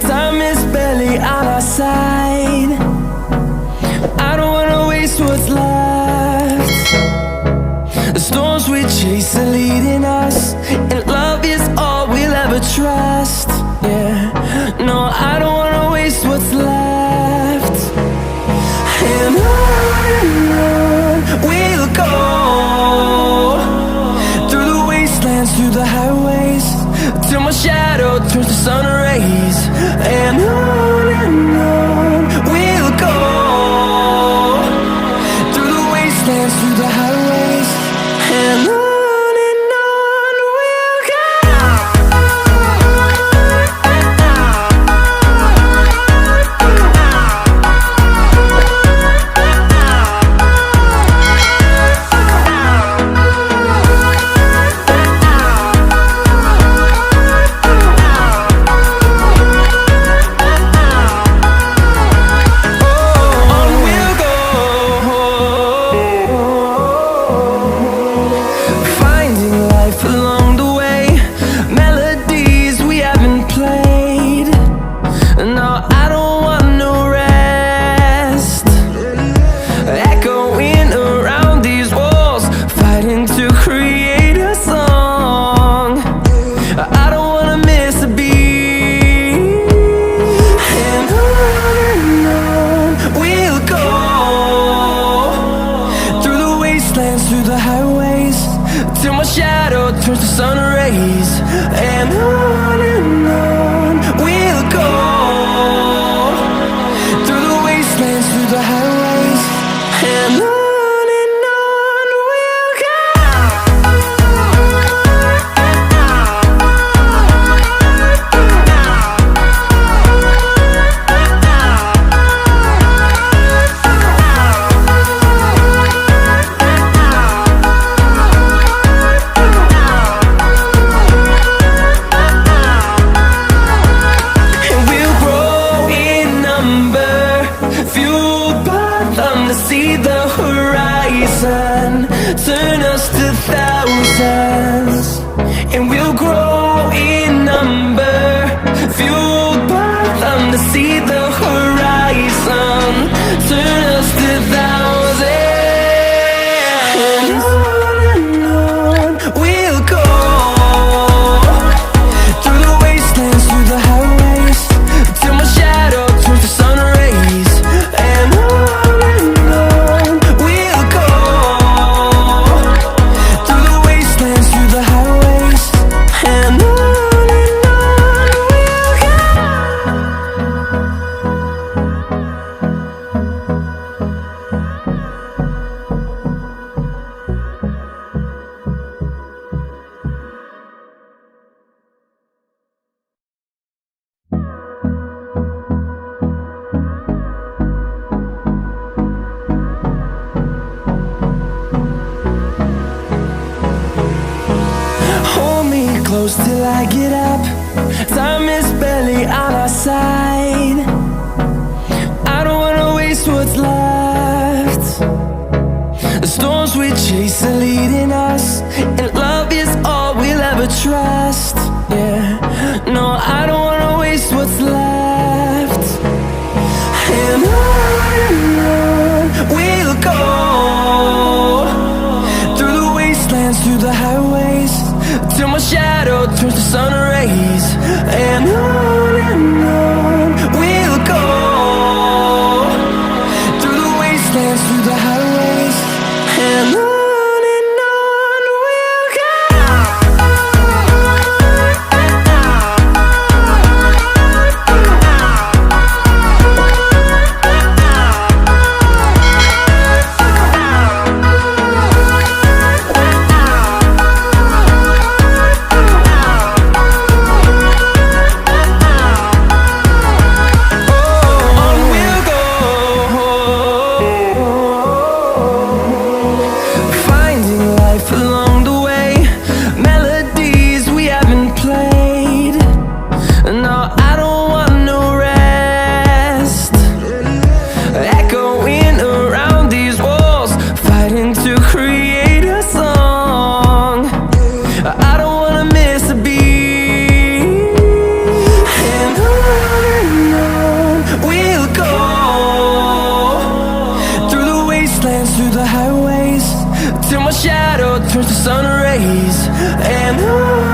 Time is barely on our side. I don't wanna waste what's left. The storms we chase are leading us, and love is all we'll ever trust. Yeah, no, I don't wanna waste what's left. And on we'll go, through the wastelands, through the highways, till my shadow turns to sun rays. And on we'll go, through the wastelands, through the highways, and on we'll go. Through the highways, till my shadow turns to sun rays. And on we'll go, through the wastelands, through the highways, and on we'll go. See the horizon turn us to thousands, and we'll grow in number, fueled by them. To see the horizon turn us to thousands, and on we'll go, through the wastelands, through the highways, till my shadow turns to sun rays. And close till I get up. Time is barely on our side. I don't wanna waste what's left. The storms we chase are leading us, and love is all we'll ever trust. Yeah, no, I don't wanna waste what's left. And on we'll go, through the wastelands, through the highways, till my shadow turns to sun rays. And on we'll go, through the wastelands, through the highways, and on we'll go. days, and